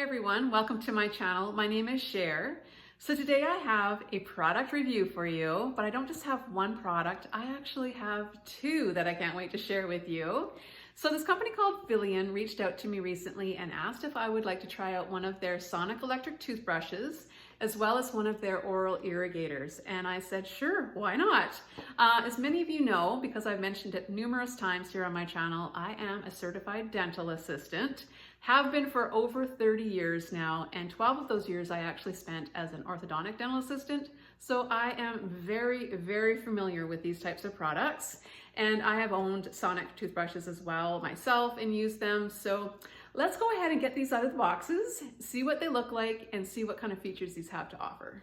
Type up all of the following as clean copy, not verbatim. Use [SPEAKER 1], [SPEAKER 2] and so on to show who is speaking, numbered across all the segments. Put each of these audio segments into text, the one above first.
[SPEAKER 1] everyone, welcome to my channel. My name is Cher. So today I have a product review for you, but I don't just have one product, I actually have two that I can't wait to share with you. So this company called Phylian reached out to me recently and asked if I would like to try out one of their sonic electric toothbrushes as well as one of their oral irrigators. And I said, sure, why not? As many of you know, because I've mentioned it numerous times here on my channel, I am a certified dental assistant, have been for over 30 years now, and 12 of those years I actually spent as an orthodontic dental assistant. So I am very, very familiar with these types of products. And I have owned sonic toothbrushes as well myself and used them. So let's go ahead and get these out of the boxes, see what they look like, and see what kind of features these have to offer.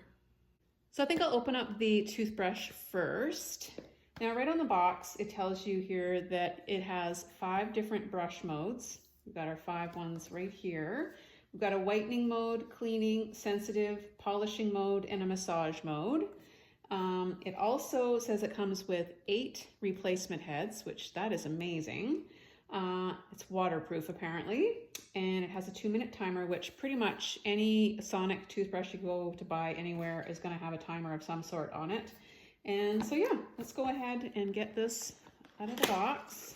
[SPEAKER 1] So I think I'll open up the toothbrush first. Now right on the box, it tells you here that it has 5 different brush modes. We've got our 5 ones right here. We've got a whitening mode, cleaning, sensitive, polishing mode, and a massage mode. It also says it comes with 8 replacement heads, which that is amazing. It's waterproof apparently, and it has a 2-minute timer, which pretty much any sonic toothbrush you go to buy anywhere is going to have a timer of some sort on it. And so yeah, let's go ahead and get this out of the box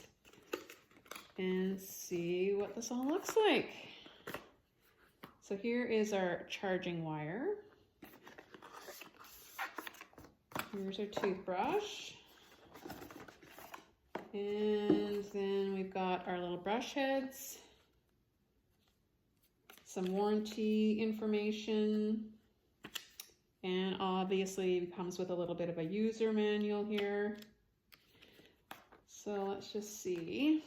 [SPEAKER 1] and see what this all looks like. So here is our charging wire. Here's our toothbrush. And then we've got our little brush heads, some warranty information, and obviously it comes with a little bit of a user manual here. So let's just see.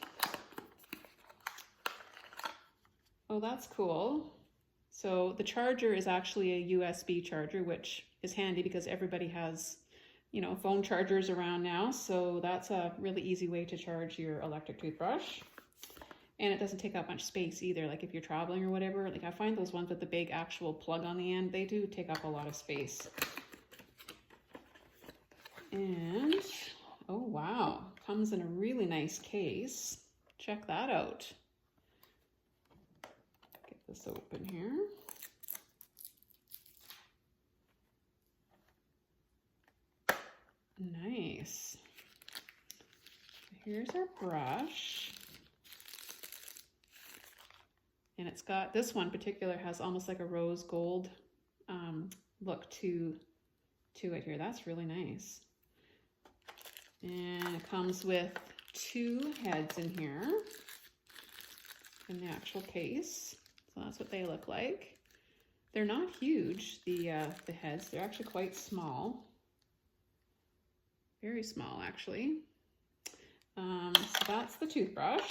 [SPEAKER 1] Oh, that's cool. So the charger is actually a USB charger, which is handy because everybody has, you know, phone chargers around now. So that's a really easy way to charge your electric toothbrush. And it doesn't take up much space either. Like if you're traveling or whatever, like I find those ones with the big actual plug on the end, they do take up a lot of space. And, oh wow, comes in a really nice case. Check that out. Get this open here. Nice. Here's our brush. And it's got, this one in particular has almost like a rose gold look to it here. That's really nice. And it comes with 2 heads in here in the actual case. So that's what they look like. They're not huge, the heads. They're actually quite small. Very small, actually. So that's the toothbrush.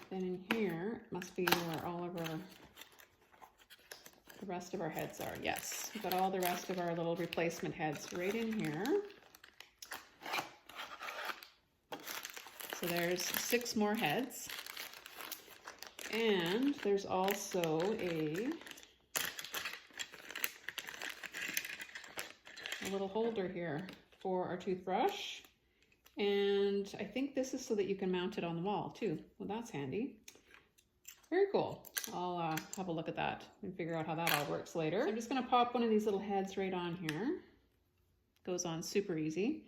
[SPEAKER 1] Then in here must be where all of the rest of our heads are. Yes, we've got all the rest of our little replacement heads right in here. So there's 6 more heads. And there's also a little holder here for our toothbrush, and I think this is so that you can mount it on the wall too. Well, that's handy. Very cool. I'll have a look at that and figure out how that all works later. So I'm just going to pop one of these little heads right on here. Goes on super easy,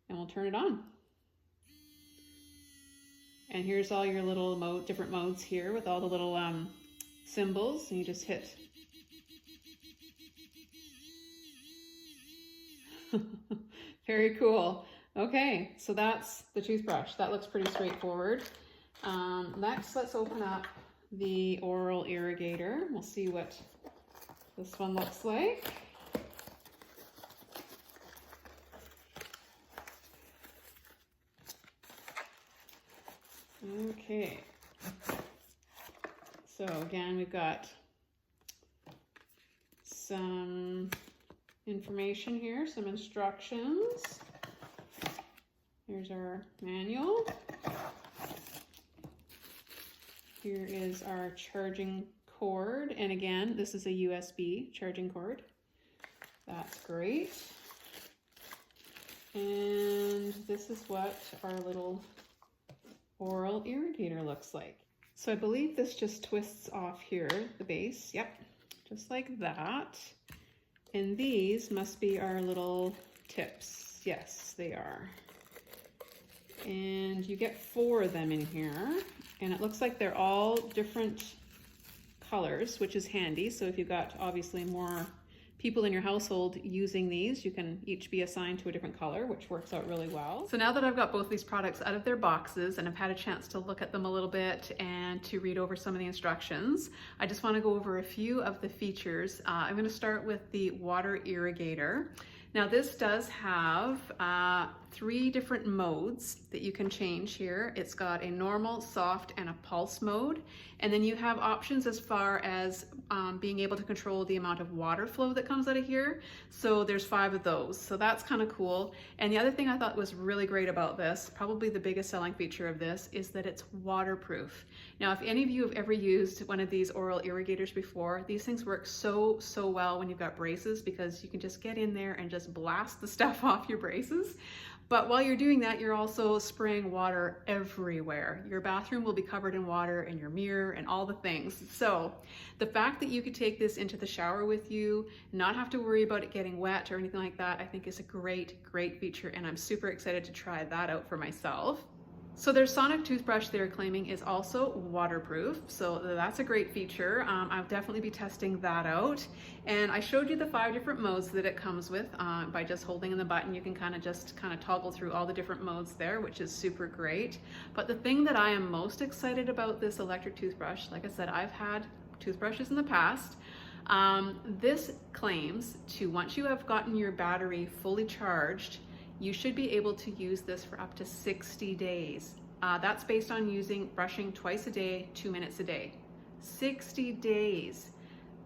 [SPEAKER 1] and we'll turn it on. And here's all your little different modes here with all the little symbols, and you just hit. Very cool. Okay, so that's the toothbrush. That looks pretty straightforward. Next, let's open up the oral irrigator. We'll see what this one looks like. Okay. So again, we've got some information here, some instructions. Here's our manual. Here is our charging cord, and again, this is a USB charging cord. That's great. And this is what our little oral irrigator looks like. So I believe this just twists off here, the base. Yep, just like that. And these must be our little tips. Yes, they are. And you get 4 of them in here. And it looks like they're all different colors, which is handy. So if you've got obviously more people in your household using these, you can each be assigned to a different color, which works out really well. So now that I've got both these products out of their boxes and I've had a chance to look at them a little bit and to read over some of the instructions, I just want to go over a few of the features. I'm going to start with the water irrigator. Now this does have 3 different modes that you can change here. It's got a normal, soft, and a pulse mode. And then you have options as far as being able to control the amount of water flow that comes out of here. So there's 5 of those. So that's kind of cool. And the other thing I thought was really great about this, probably the biggest selling feature of this, is that it's waterproof. Now, if any of you have ever used one of these oral irrigators before, these things work so well when you've got braces, because you can just get in there and just blast the stuff off your braces. But while you're doing that, you're also spraying water everywhere. Your bathroom will be covered in water, and your mirror and all the things. So the fact that you could take this into the shower with you, not have to worry about it getting wet or anything like that, I think is a great feature, and I'm super excited to try that out for myself. So their sonic toothbrush they're claiming is also waterproof, so that's a great feature. I'll definitely be testing that out. And I showed you the 5 different modes that it comes with. By just holding in the button, you can kind of toggle through all the different modes there, which is super great. But the thing that I am most excited about this electric toothbrush, like I said, I've had toothbrushes in the past. This claims to, once you have gotten your battery fully charged, you should be able to use this for up to 60 days. That's based on brushing twice a day, 2 minutes a day. 60 days.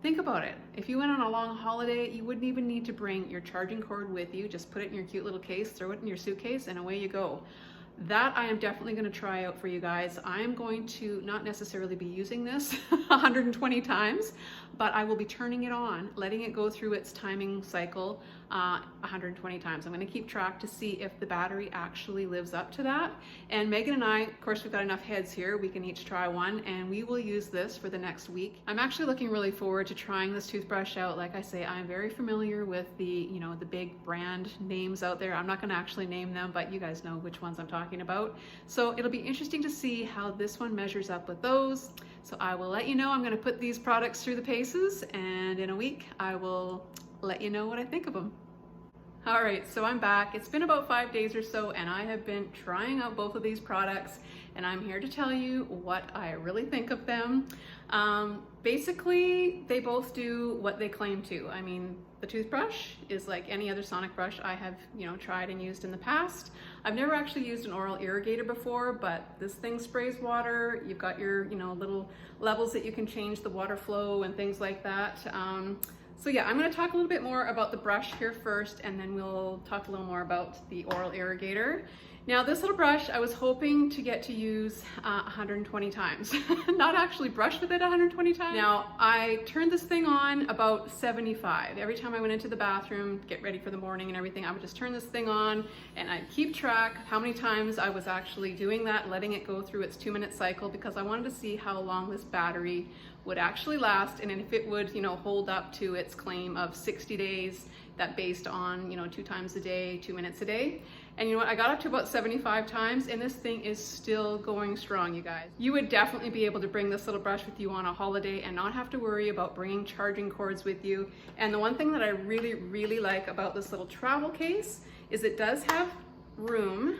[SPEAKER 1] Think about it. If you went on a long holiday, you wouldn't even need to bring your charging cord with you. Just put it in your cute little case, throw it in your suitcase, and away you go. That I am definitely going to try out for you guys. I'm going to not necessarily be using this 120 times, but I will be turning it on, letting it go through its timing cycle 120 times. I'm going to keep track to see if the battery actually lives up to that. And Megan and I, of course, we've got enough heads here, we can each try one, and we will use this for the next week. I'm actually looking really forward to trying this toothbrush out. Like I say, I'm very familiar with the big brand names out there. I'm not going to actually name them, but you guys know which ones I'm talking about. So it'll be interesting to see how this one measures up with those. So I will let you know. I'm going to put these products through the paces, and in a week I will let you know what I think of them. All right, so I'm back. It's been about 5 days or so, and I have been trying out both of these products, and I'm here to tell you what I really think of them. Basically, they both do what they claim to. I mean, the toothbrush is like any other sonic brush I have, tried and used in the past. I've never actually used an oral irrigator before, but this thing sprays water. You've got your, little levels that you can change the water flow and things like that. So yeah, I'm going to talk a little bit more about the brush here first, and then we'll talk a little more about the oral irrigator. Now this little brush, I was hoping to get to use 120 times, not actually brush with it 120 times. Now I turned this thing on about 75. Every time I went into the bathroom, get ready for the morning and everything, I would just turn this thing on and I'd keep track of how many times I was actually doing that, letting it go through its 2-minute cycle, because I wanted to see how long this battery would actually last, and if it would, hold up to its claim of 60 days, that based on, 2 times a day, 2 minutes a day. And you know what, I got up to about 75 times, and this thing is still going strong, you guys. You would definitely be able to bring this little brush with you on a holiday and not have to worry about bringing charging cords with you. And the one thing that I really like about this little travel case is it does have room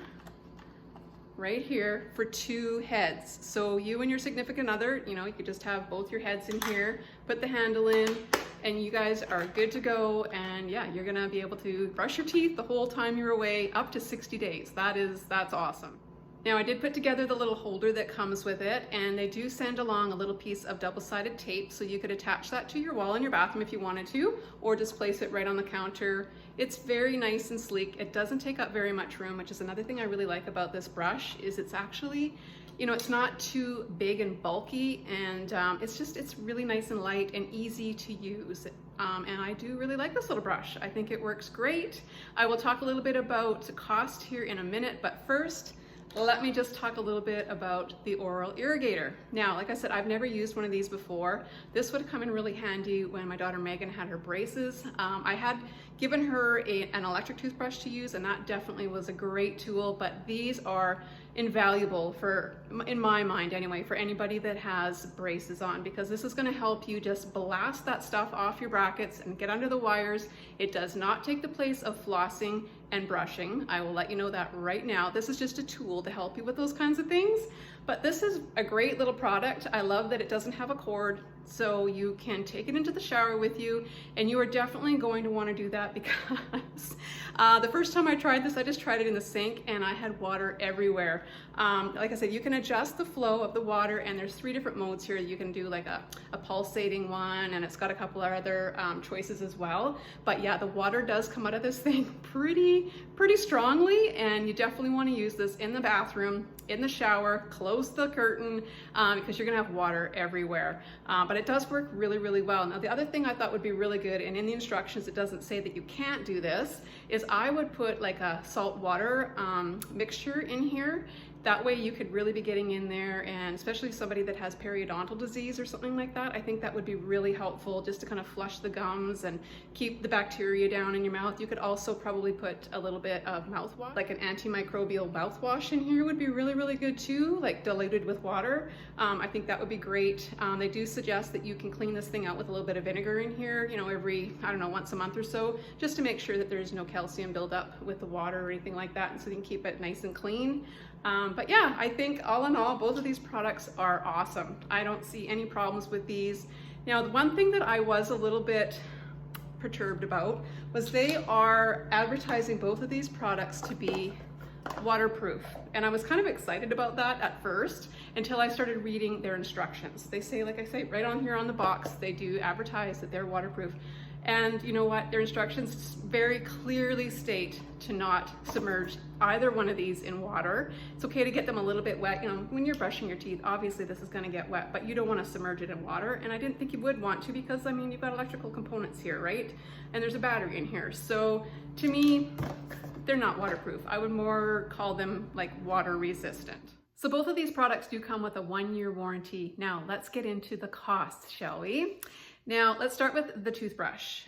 [SPEAKER 1] right here for 2 heads. So you and your significant other, you could just have both your heads in here, put the handle in, and you guys are good to go. And yeah, you're gonna be able to brush your teeth the whole time you're away, up to 60 days. That's awesome. Now I did put together the little holder that comes with it, and they do send along a little piece of double-sided tape, so you could attach that to your wall in your bathroom if you wanted to, or just place it right on the counter. It's very nice and sleek. It doesn't take up very much room, which is another thing I really like about this brush, is it's actually, it's not too big and bulky, and it's really nice and light and easy to use. And I do really like this little brush. I think it works great. I will talk a little bit about cost here in a minute, but first, let me just talk a little bit about the oral irrigator. Now, like I said, I've never used one of these before. This would come in really handy when my daughter Megan had her braces. I had given her an electric toothbrush to use, and that definitely was a great tool, but these are invaluable for, in my mind anyway, for anybody that has braces on, because this is going to help you just blast that stuff off your brackets and get under the wires. It does not take the place of flossing and brushing. I will let you know that right now. This is just a tool to help you with those kinds of things, but this is a great little product. I love that it doesn't have a cord, so you can take it into the shower with you, and you are definitely going to want to do that because the first time I tried this, I just tried it in the sink and I had water everywhere. Like I said, you can adjust the flow of the water, and there's 3 different modes here. You can do like a pulsating one, and it's got a couple of other choices as well. But yeah, the water does come out of this thing pretty strongly, and you definitely want to use this in the bathroom, in the shower. Close the curtain because you're gonna have water everywhere. But it does work really well. Now, the other thing I thought would be really good, and in the instructions it doesn't say that you can't do this, is I would put like a salt water mixture in here. That way you could really be getting in there, and especially somebody that has periodontal disease or something like that, I think that would be really helpful just to kind of flush the gums and keep the bacteria down in your mouth. You could also probably put a little bit of mouthwash, like an antimicrobial mouthwash in here would be really good too, like diluted with water. I think that would be great. They do suggest that you can clean this thing out with a little bit of vinegar in here, you know, every, I don't know, once a month or so, just to make sure that there's no calcium buildup with the water or anything like that, and so you can keep it nice and clean. But yeah, I think all in all, both of these products are awesome. I don't see any problems with these. Now, the one thing that I was a little bit perturbed about was they are advertising both of these products to be waterproof. And I was kind of excited about that at first until I started reading their instructions. They say, like I say, right on here on the box, they do advertise that they're waterproof. And you know what? Their instructions very clearly state to not submerge either one of these in water. It's okay to get them a little bit wet. You know, when you're brushing your teeth, obviously this is going to get wet, but you don't want to submerge it in water. And I didn't think you would want to, because I mean, you've got electrical components here, right? And there's a battery in here. So to me, they're not waterproof. I would more call them like water resistant. So both of these products do come with a 1-year warranty. Now let's get into the cost, shall we? Now, let's start with the toothbrush.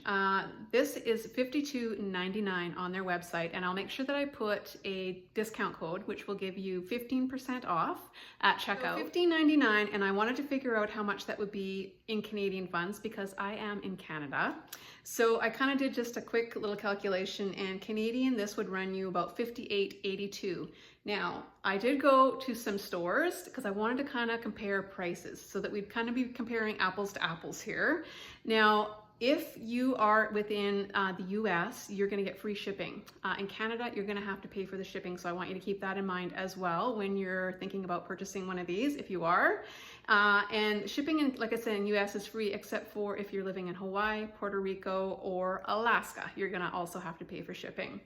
[SPEAKER 1] This is $52.99 on their website, and I'll make sure that I put a discount code, which will give you 15% off at checkout. So $15.99, and I wanted to figure out how much that would be in Canadian funds because I am in Canada. So I kind of did just a quick little calculation, and Canadian, this would run you about $58.82. Now, I did go to some stores because I wanted to kind of compare prices so that we'd kind of be comparing apples to apples here. Now, if you are within the US, you're going to get free shipping. In Canada, you're going to have to pay for the shipping, so I want you to keep that in mind as well when you're thinking about purchasing one of these, if you are. And shipping, in, like I said, in US is free, except for if you're living in Hawaii, Puerto Rico, or Alaska. You're going to also have to pay for shipping.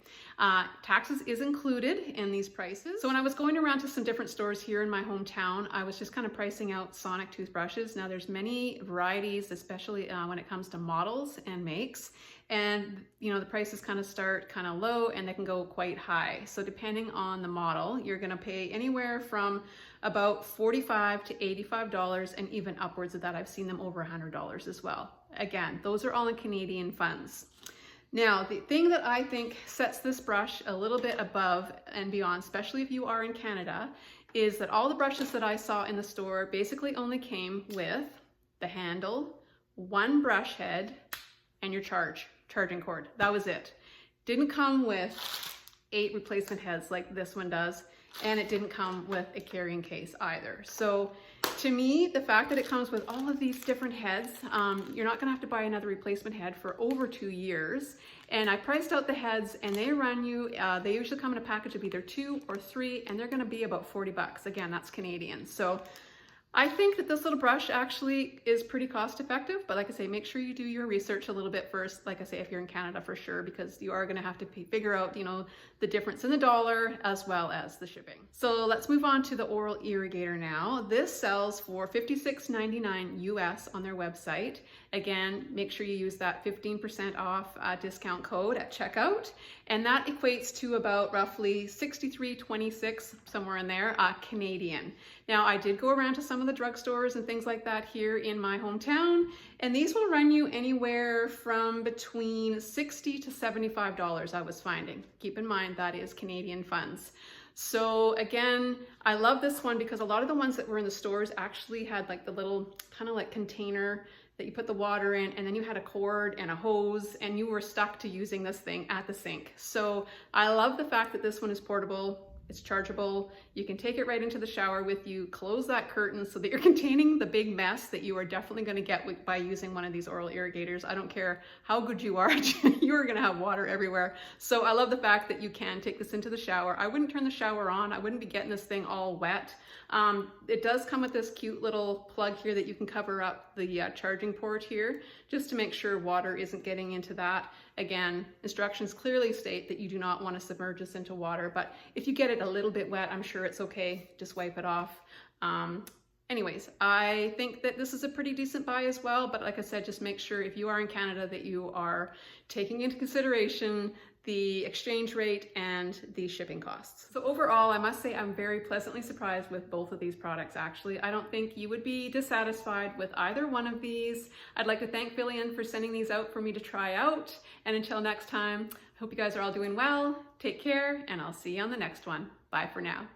[SPEAKER 1] Taxes is included in these prices. So when I was going around to some different stores here in my hometown, I was just kind of pricing out Sonic toothbrushes. Now there's many varieties, especially when it comes to models and makes. And you know, the prices kind of start kind of low and they can go quite high. So depending on the model, you're going to pay anywhere from about $45 to $85, and even upwards of that. I've seen them over $100 as well. Again, those are all in Canadian funds. Now, the thing that I think sets this brush a little bit above and beyond, especially if you are in Canada, is that all the brushes that I saw in the store basically only came with the handle, one brush head, and your charging cord. That was it. Didn't come with 8 replacement heads like this one does, and it didn't come with a carrying case either. So to me, the fact that it comes with all of these different heads, you're not gonna have to buy another replacement head for over 2 years. And I priced out the heads, and they run you, they usually come in a package of either 2 or 3, and they're gonna be about $40. Again, that's Canadian. So I think that this little brush actually is pretty cost effective, but like I say, make sure you do your research a little bit first. Like I say, if you're in Canada for sure, because you are going to have to figure out, the difference in the dollar as well as the shipping. So let's move on to the oral irrigator now. This sells for $56.99 US on their website. Again, make sure you use that 15% off discount code at checkout. And that equates to about roughly $63.26, somewhere in there, Canadian. Now, I did go around to some of the drugstores and things like that here in my hometown, and these will run you anywhere from between $60 to $75, I was finding. Keep in mind, that is Canadian funds. So again, I love this one because a lot of the ones that were in the stores actually had like the little kind of like container that you put the water in, and then you had a cord and a hose, and you were stuck to using this thing at the sink. So I love the fact that this one is portable. It's chargeable. You can take it right into the shower with you, close that curtain so that you're containing the big mess that you are definitely going to get by using one of these oral irrigators. I don't care how good you are, you are going to have water everywhere. So I love the fact that you can take this into the shower. I wouldn't turn the shower on. I wouldn't be getting this thing all wet. It does come with this cute little plug here that you can cover up the charging port here, just to make sure water isn't getting into that. Again, instructions clearly state that you do not want to submerge this into water, but if you get it a little bit wet, I'm sure it's okay. Just wipe it off. Anyways, I think that this is a pretty decent buy as well, but like I said, just make sure if you are in Canada that you are taking into consideration the exchange rate and the shipping costs. So overall, I must say I'm very pleasantly surprised with both of these products actually. I don't think you would be dissatisfied with either one of these. I'd like to thank Phylian for sending these out for me to try out. And until next time, I hope you guys are all doing well, take care, and I'll see you on the next one. Bye for now.